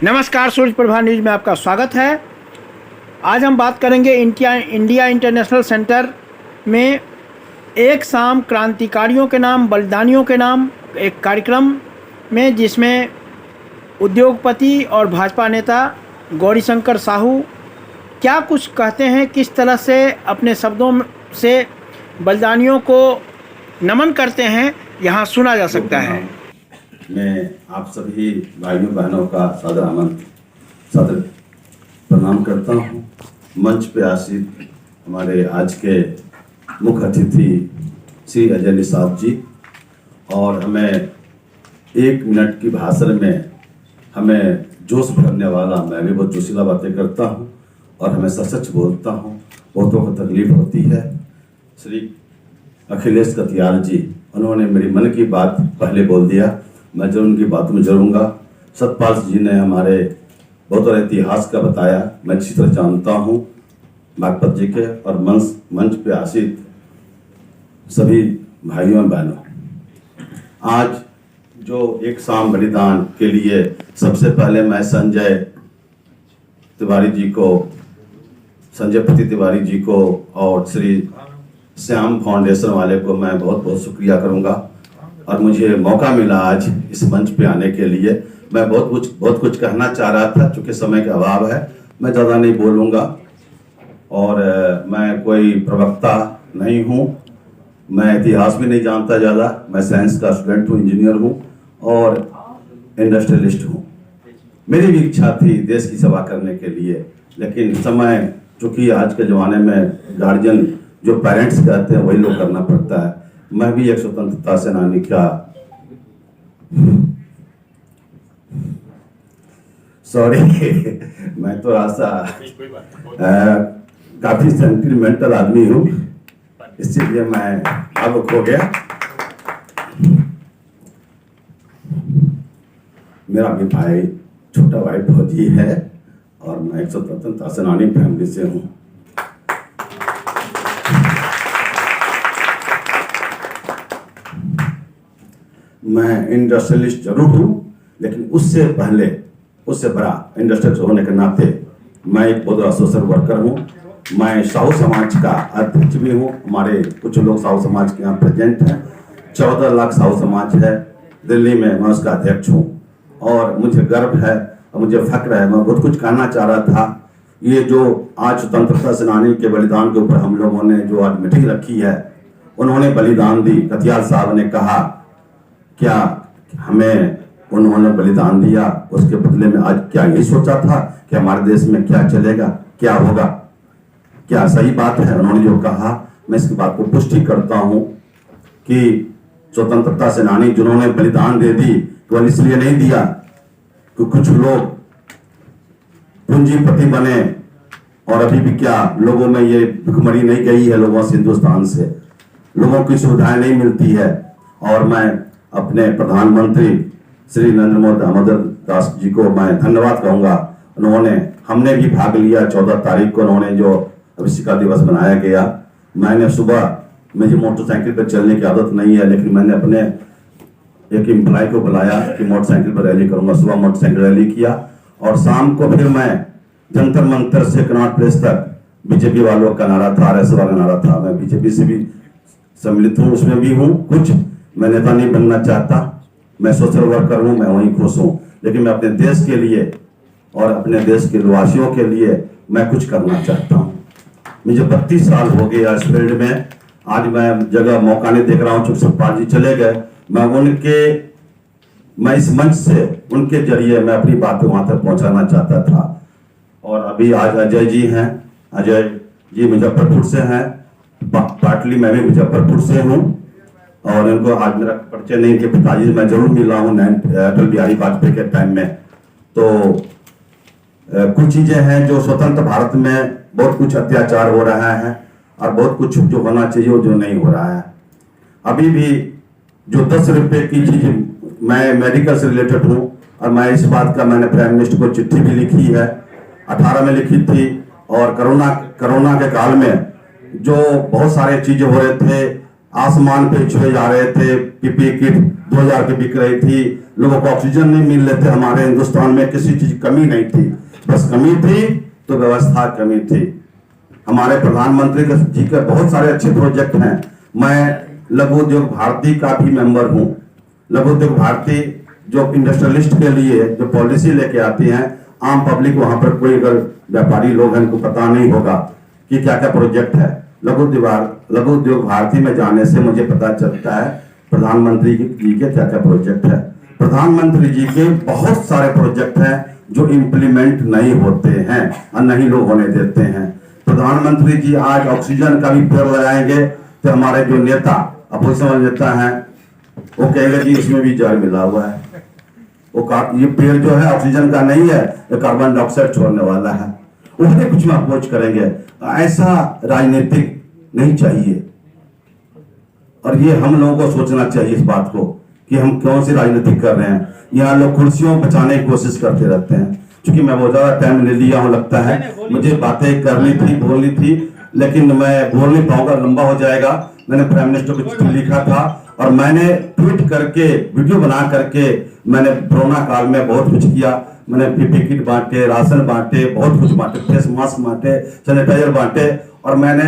नमस्कार, सूरज प्रभा न्यूज़ में आपका स्वागत है। आज हम बात करेंगे इंडिया इंटरनेशनल सेंटर में एक शाम क्रांतिकारियों के नाम, बलिदानियों के नाम, एक कार्यक्रम में जिसमें उद्योगपति और भाजपा नेता गौरीशंकर साहू क्या कुछ कहते हैं, किस तरह से अपने शब्दों से बलिदानियों को नमन करते हैं, यहाँ सुना जा सकता है। मैं आप सभी भाइयों बहनों का सादर प्रणाम करता हूँ। मंच पे आसीन हमारे आज के मुख्य अतिथि श्री अजय निषाद जी, और हमें 1 मिनट की भाषण में हमें जोश भरने वाला, मैं भी बहुत जोशीला बातें करता हूँ और हमेशा सच बोलता हूँ, बहुतों को तकलीफ होती है। श्री अखिलेश कटियार जी, उन्होंने मेरी मन की बात पहले बोल दिया, मैं जरूर उनकी बात में जरूंगा। सतपाल जी ने हमारे बहुत इतिहास का बताया, मैं अच्छी तरह जानता हूँ बागपत जी के, और मंच पे आसीन सभी भाइयों बहनों, आज जो एक शाम बलिदान के लिए सबसे पहले मैं संजय पति तिवारी जी को और श्री श्याम फाउंडेशन वाले को मैं बहुत बहुत शुक्रिया करूंगा, और मुझे मौका मिला आज इस मंच पे आने के लिए। मैं बहुत कुछ कहना चाह रहा था, चूंकि समय का अभाव है मैं ज़्यादा नहीं बोलूँगा, और मैं कोई प्रवक्ता नहीं हूँ, मैं इतिहास भी नहीं जानता ज़्यादा, मैं साइंस का स्टूडेंट हूँ, इंजीनियर हूँ और इंडस्ट्रियलिस्ट हूँ। मेरी भी इच्छा थी देश की सेवा करने के लिए, लेकिन समय, चूँकि आज के ज़माने में गार्जियन जो पेरेंट्स कहते हैं वही लोग करना पड़ता है। मैं भी एक स्वतंत्रता सेनानी का मैं तो काफी सेंटिमेंटल आदमी हूँ, इसीलिए मैं भावुक हो गया। मेरा भी भाई, छोटा भाई फौजी है, और मैं एक स्वतंत्रता सेनानी फैमिली से हूँ। मैं इंडस्ट्रियलिस्ट जरूर हूँ, लेकिन उससे बड़ा इंडस्ट्रियलिस्ट होने के नाते मैं एक बहुत बड़ा सोशल वर्कर हूँ। मैं साहू समाज का अध्यक्ष भी हूँ। हमारे कुछ लोग साहू समाज के यहाँ प्रेजेंट हैं, 14 लाख साहू समाज है दिल्ली में, मैं उसका अध्यक्ष हूँ, और मुझे गर्व है और मुझे फक्र है। मैं बहुत कुछ कहना चाह रहा था। ये जो आज स्वतंत्रता सेनानी के बलिदान के ऊपर हम लोगों ने जो आज मीटिंग रखी है, उन्होंने बलिदान दी। कटियार साहब ने कहा क्या हमें उन्होंने बलिदान दिया, उसके बदले में आज क्या यही सोचा था कि हमारे देश में क्या चलेगा, क्या होगा? क्या सही बात है उन्होंने जो कहा? मैं इसकी बात को पुष्टि करता हूं कि स्वतंत्रता सेनानी जिन्होंने बलिदान दे दी, तो इसलिए नहीं दिया कि कुछ लोग पूंजीपति बने, और अभी भी क्या लोगों में ये भुखमरी नहीं गई है, लोगों से, हिंदुस्तान से लोगों की सुविधाएं नहीं मिलती है। और मैं अपने प्रधानमंत्री श्री नरेंद्र मोदी दामोदर दास जी को मैं धन्यवाद कहूंगा। हमने भी भाग लिया 14 तारीख को, उन्होंने जो आविष्कार दिवस बनाया गया। मैंने सुबह, मुझे मोटरसाइकिल पर चलने की आदत नहीं है, लेकिन मैंने अपने एक एम्प्लॉय को बुलाया कि मोटरसाइकिल पर रैली करूंगा। सुबह मोटरसाइकिल रैली किया, और शाम को फिर मैं जंतर मंतर से कनॉट प्लेस तक बीजेपी वालों का नारा था, आरएस वाला नारा था। मैं बीजेपी से भी सम्मिलित हूँ, उसमें भी हूँ कुछ। मैं नेता नहीं बनना चाहता, मैं सोशल वर्कर हूँ, मैं वहीं खुश हूँ, लेकिन मैं अपने देश के लिए और अपने देश के निवासियों के लिए मैं कुछ करना चाहता हूँ। मुझे 32 साल हो गए इस फील्ड में। आज मैं जगह मौका नहीं देख रहा हूँ, चूंकि सतपाल जी चले गए। मैं इस मंच से उनके जरिए मैं अपनी बातें वहां तक पहुंचाना चाहता था। और अभी आज अजय जी हैं, अजय जी मुजफ्फरपुर से हैं, पाटली मैं भी मुजफ्फरपुर से हूँ, और इनको आज मेरा परिचय नहीं, के पिताजी मैं जरूर मिला हूँ अटल बिहारी वाजपेयी के टाइम में। तो कुछ चीजें हैं जो स्वतंत्र भारत में बहुत कुछ अत्याचार हो रहा है, और बहुत कुछ जो होना चाहिए वो जो नहीं हो रहा है। अभी भी जो 10 रुपए की चीज, मैं मेडिकल से रिलेटेड हूँ, और मैं इस बात का मैंने प्राइम मिनिस्टर को चिट्ठी भी लिखी है, 18 में लिखी थी। और कोरोना के काल में जो बहुत सारे चीजें हो रहे थे, आसमान पे छुए जा रहे थे, पीपी किट 2000 की बिक रही थी, लोगों को ऑक्सीजन नहीं मिल रहे थे। हमारे हिंदुस्तान में किसी चीज की कमी नहीं थी, बस कमी थी तो व्यवस्था कमी थी। हमारे प्रधानमंत्री जी के बहुत सारे अच्छे प्रोजेक्ट हैं। मैं लघु उद्योग भारती का भी मेंबर हूँ। लघु उद्योग भारती जो इंडस्ट्रियलिस्ट के लिए जो पॉलिसी लेके आती हैं, आम पब्लिक वहां पर कोई अगर व्यापारी लोग हैं उनको पता नहीं होगा कि क्या क्या प्रोजेक्ट है। लघु उद्योग भारती में जाने से मुझे पता चलता है प्रधानमंत्री जी के क्या क्या प्रोजेक्ट है। प्रधानमंत्री जी के बहुत सारे प्रोजेक्ट हैं जो इम्प्लीमेंट नहीं होते हैं और नहीं लोग होने देते हैं। प्रधानमंत्री जी आज ऑक्सीजन का भी पेड़ लगाएंगे तो हमारे जो नेता अपोजिशन नेता हैं वो कहेंगे जी इसमें भी जहर मिला हुआ है, ये पेड़ जो है ऑक्सीजन का नहीं है, ये कार्बन डाइऑक्साइड छोड़ने वाला है। उन्हें कुछ में अप्रोच करेंगे। ऐसा राजनीतिक नहीं चाहिए और ये हम लोगों को सोचना चाहिए इस बात को कि हम कौन सी राजनीति कर रहे हैं। यहाँ लोग कुर्सियों बचाने की कोशिश करते रहते हैं। क्योंकि मैं बहुत ज्यादा टाइम ले लिया हूँ, लगता है मुझे बातें करनी थी, बोलनी थी, लेकिन मैं बोल नहीं पाऊंगा, लंबा हो जाएगा। मैंने प्राइम मिनिस्टर को चिट्ठी लिखा था और मैंने ट्वीट करके वीडियो बना करके मैंने कोरोना काल में बहुत कुछ किया। मैंने पीपी किट बांटे, राशन बांटे, बहुत कुछ बांटे, फेस मास्क बांटे, सैनिटाइजर बांटे और मैंने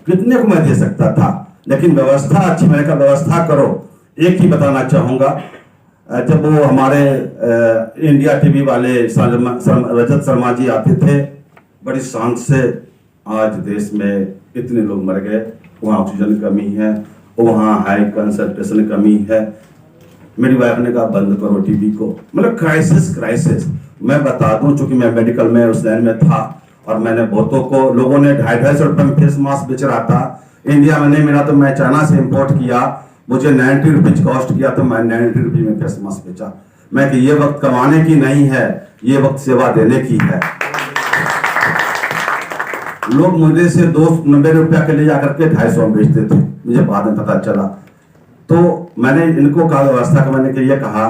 कितने को मैं दे सकता था, लेकिन व्यवस्था अच्छी, मैंने कहा व्यवस्था करो। एक ही बताना चाहूंगा, जब वो हमारे इंडिया टीवी वाले रजत शर्मा जी आते थे, बड़ी शांत से आज देश में इतने लोग मर गए, वहाँ ऑक्सीजन कमी है, वहाँ हाई कंसंट्रेशन कमी है। मेरी वाइफ ने कहा बंद करो टीवी को। मतलब क्राइसिस। मैं बता दूं, चूंकि मैं मेडिकल में उस लाइन में था और मैंने बहुतों को, लोगों ने 250 रुपए में फेस मास्क बेच रहा था, इंडिया में नहीं मिला तो मैं चाइना से इंपोर्ट किया, मुझे 90 रुपीज कॉस्ट किया तो मैं 90 रुपीज में फेस मास्क बेचा। मैं कि ये वक्त कमाने की नहीं है, ये वक्त सेवा देने की है। लोग मुझे से 290 रुपया के लिए जाकर के 250 बेचते थे, मुझे बाद में पता चला। तो मैंने इनको कहा, व्यवस्था का मैंने ये कहा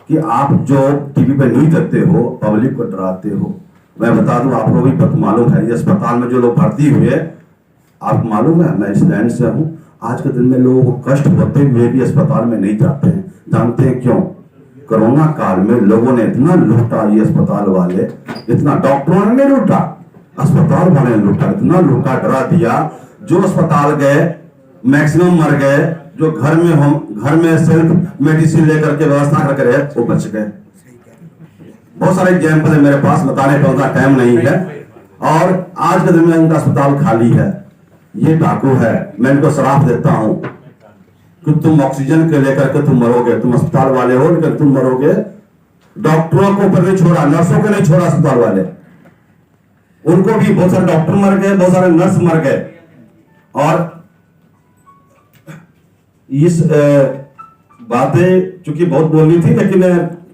कि आप जो टीवी पे न्यूज देखते हो, पब्लिक को डराते हो। मैं बता दूं, आपको भी पता मालूम है, ये अस्पताल में जो लोग भर्ती हुए, आपको मालूम है, मैं इस लैंड से हूँ, आज के दिन में लोगों को कष्ट होते हुए भी अस्पताल में नहीं जाते हैं। जानते हैं क्यों? कोरोना काल में लोगों ने इतना लूटा, ये अस्पताल वाले इतना, डॉक्टरों ने नहीं लूटा, अस्पताल वाले ने लूटा, इतना लूटा, डरा दिया। जो अस्पताल गए मैक्सिमम मर गए, जो घर में सेल्फ मेडिसिन लेकर के व्यवस्था करके रहे वो बच गए। बहुत सारे एग्जाम्पल है मेरे पास, बताने का उतना टाइम नहीं है। और आज के दिन में उनका अस्पताल खाली है। ये डाकू है। मैं इनको श्राप देता हूं कि तुम ऑक्सीजन के लेकर के तुम मरोगे, तुम अस्पताल वाले हो लेकिन तुम मरोगे। डॉक्टरों को ऊपर नहीं छोड़ा, नर्सों को नहीं छोड़ा, अस्पताल वाले, उनको भी बहुत सारे डॉक्टर मर गए, बहुत सारे नर्स मर गए। और इस बातें चूंकि बहुत बोलनी थी लेकिन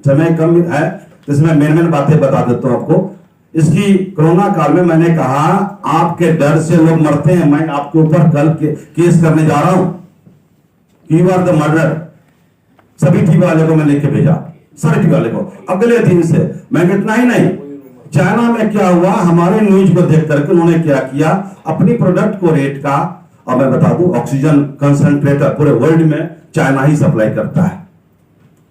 समय कम है, तो इसमें मेन बातें बता देता हूं आपको। इसकी कोरोना काल में मैंने कहा आपके डर से लोग मरते हैं, मैं आपके ऊपर कल केस करने जा रहा हूं, यू आर द मर्डर। सभी टीवी वाले को मैं लिख के भेजा, सारे टीवी वाले को। अगले दिन से मैं, इतना ही नहीं, चाइना में क्या हुआ, हमारे न्यूज को देख करके उन्होंने क्या किया, अपनी प्रोडक्ट को रेट का, और मैं बता दूं ऑक्सीजन कंसंट्रेटर पूरे वर्ल्ड में चाइना ही सप्लाई करता है।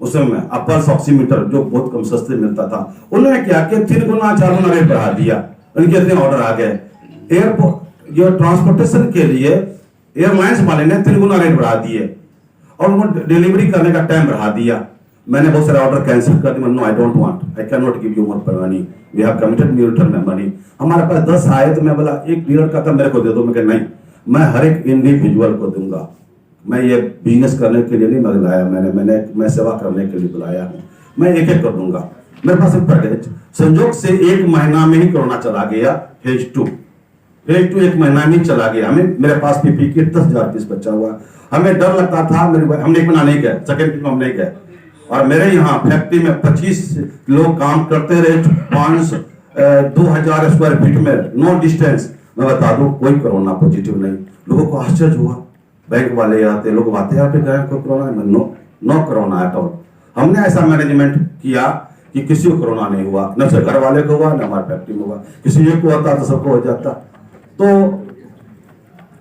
उस समय अपल्स ऑक्सीमीटर जो बहुत कम सस्ते मिलता था, उन्होंने क्या किया, 3 गुना 4 गुना रेट बढ़ा दिया। उनके इतने ऑर्डर आ गए। एयरपोर्ट जो ट्रांसपोर्टेशन के लिए एयरलाइंस वाले ने 3 गुना रेट बढ़ा दिए और उनको डिलीवरी करने का टाइम बढ़ा दिया। मैंने बहुत सारे ऑर्डर कैंसिल कर दिए। No, I don't want, I can not give you more money, we have committed me return my money. हमारे पास 10 आए तो मैं बोला एक डीलर का था, मेरे को दे दो। मैं नहीं, मैं हर एक इंडिविजुअल को दूंगा। मैं ये बिजनेस करने के लिए नहीं बुलाया, मैं सेवा करने के लिए बुलाया हूँ। मैं एक एक कर दूंगा। मेरे पास एक पैकेज, संजोग से 1 महीना में ही कोरोना चला गया। फेज 2 1 महीना में चला गया। हमें, मेरे पास पीपी किट 10,000 पीस बचा हुआ। हमें डर लगता था, हमने 1 महीना नहीं गए, सेकेंड वीक में हम नहीं गए। और मेरे यहाँ फैक्ट्री में 25 लोग काम करते रहे, 2000 स्क्वायर फीट में, नो डिस्टेंस। मैं बता दूं कोई कोरोना पॉजिटिव नहीं। लोगों को आश्चर्य हुआ, बैंक वाले आते, लोग आते यहाँ पे गए कोरोना में, नो कोरोना एट ऑल। हमने ऐसा मैनेजमेंट किया कि किसी को कोरोना नहीं हुआ, न घर वाले को हुआ, न हमारे फैक्ट्री में हुआ। किसी एक को होता तो सबको हो जाता। तो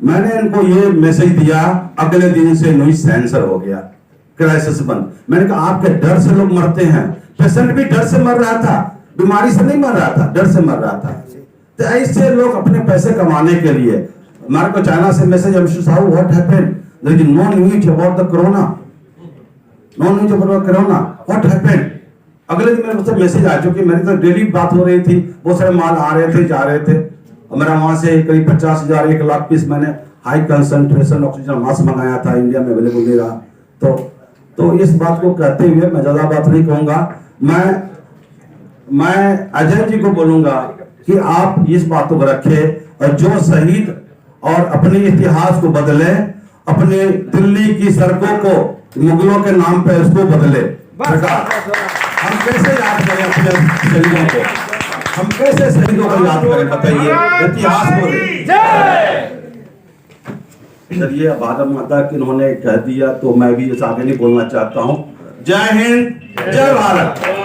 मैंने इनको ये मैसेज दिया, अगले दिन से न्यूज सेंसर हो गया, क्राइसिस बंद। मैंने कहा आपके डर से लोग मरते हैं, पेशेंट भी डर से मर रहा था, बीमारी से नहीं मर रहा था, डर से मर रहा था। तो ऐसे लोग अपने पैसे कमाने के लिए, हमारे को चाइना से message, mister Sahu what happened, there is no news about the corona, no news about corona, what happened. अगले दिन मेरे पास मैसेज आ चुकी, मेरी तो डेली बात हो रही थी, बहुत सारे माल आ रहे थे, जा रहे थे। मेरा वहां से करीब 50,000 1 लाख पीस मैंने हाई कंसंट्रेशन ऑक्सीजन मास्क मंगाया था, इंडिया में अवेलेबल नहीं रहा। तो इस बात को कहते हुए मैं ज्यादा बात नहीं कहूंगा। मैं अजय जी को बोलूंगा कि आप इस बातों को रखें और जो शहीद और अपने इतिहास को बदले, अपने दिल्ली की सड़कों को मुगलों के नाम पे उसको बदले। हम कैसे याद करें अपने शहीदों को, हम कैसे शहीदों को याद करें, बताइए, इतिहास को। चलिए, भारत माता के इन्होंने कह दिया तो मैं भी इस आगे नहीं बोलना चाहता हूं। जय हिंद, जय भारत।